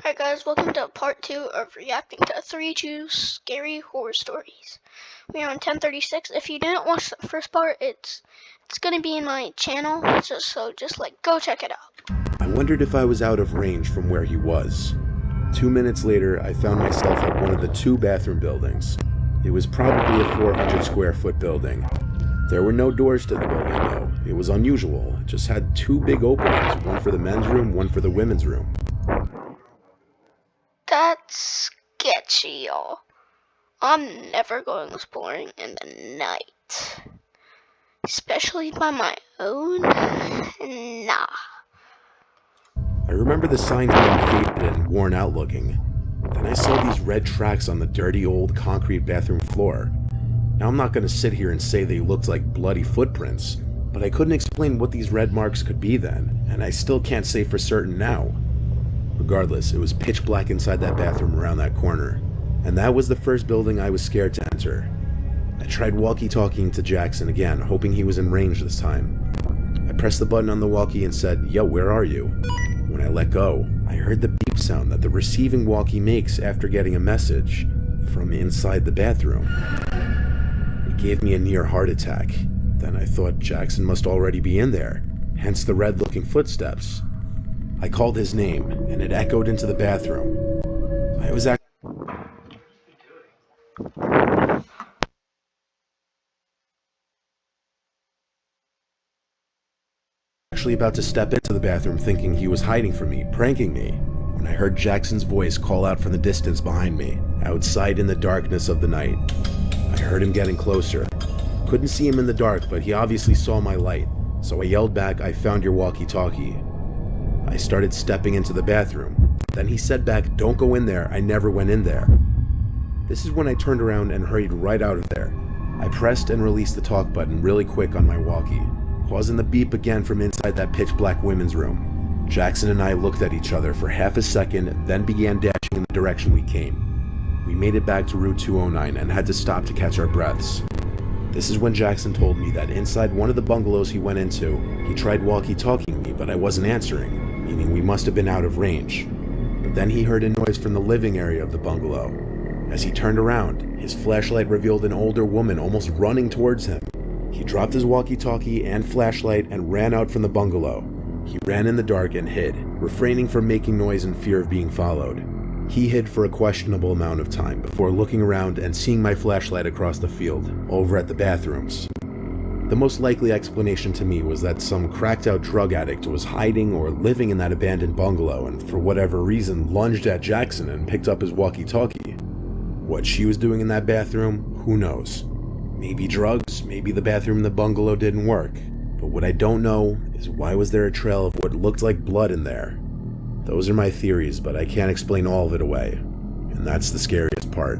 Alright guys, welcome to part 2 of reacting to 3 true scary horror stories. We are on 1036. If you didn't watch the first part, it's gonna be in my channel, so just go check it out. I wondered if I was out of range from where he was. 2 minutes later, I found myself at one of the 2 bathroom buildings. It was probably a 400 square foot building. There were no doors to the building though. It was unusual. It just had 2 big openings, one for the men's room, one for the women's room. That's sketchy, y'all. I'm never going exploring in the night. Especially by my own. Nah. I remember the signs being faded and worn out looking. Then I saw these red tracks on the dirty old concrete bathroom floor. Now I'm not going to sit here and say they looked like bloody footprints, but I couldn't explain what these red marks could be then, and I still can't say for certain now. Regardless, it was pitch black inside that bathroom around that corner, and that was the first building I was scared to enter. I tried walkie-talkieing to Jackson again, hoping he was in range this time. I pressed the button on the walkie and said, "Yo, where are you?" When I let go, I heard the beep sound that the receiving walkie makes after getting a message from inside the bathroom. It gave me a near heart attack. Then I thought Jackson must already be in there, hence the red-looking footsteps. I called his name, and it echoed into the bathroom. I was actually about to step into the bathroom thinking he was hiding from me, pranking me, when I heard Jackson's voice call out from the distance behind me, outside in the darkness of the night. I heard him getting closer. Couldn't see him in the dark, but he obviously saw my light, so I yelled back, "I found your walkie-talkie." I started stepping into the bathroom. Then he said back, "Don't go in there, I never went in there." This is when I turned around and hurried right out of there. I pressed and released the talk button really quick on my walkie, causing the beep again from inside that pitch black women's room. Jackson and I looked at each other for half a second, then began dashing in the direction we came. We made it back to Route 209 and had to stop to catch our breaths. This is when Jackson told me that inside one of the bungalows he went into, he tried walkie-talkieing me, but I wasn't answering, meaning we must have been out of range. But then he heard a noise from the living area of the bungalow. As he turned around, his flashlight revealed an older woman almost running towards him. He dropped his walkie-talkie and flashlight and ran out from the bungalow. He ran in the dark and hid, refraining from making noise in fear of being followed. He hid for a questionable amount of time before looking around and seeing my flashlight across the field, over at the bathrooms. The most likely explanation to me was that some cracked-out drug addict was hiding or living in that abandoned bungalow and for whatever reason lunged at Jackson and picked up his walkie-talkie. What she was doing in that bathroom, who knows? Maybe drugs, maybe the bathroom in the bungalow didn't work. But what I don't know is why was there a trail of what looked like blood in there? Those are my theories, but I can't explain all of it away. And that's the scariest part.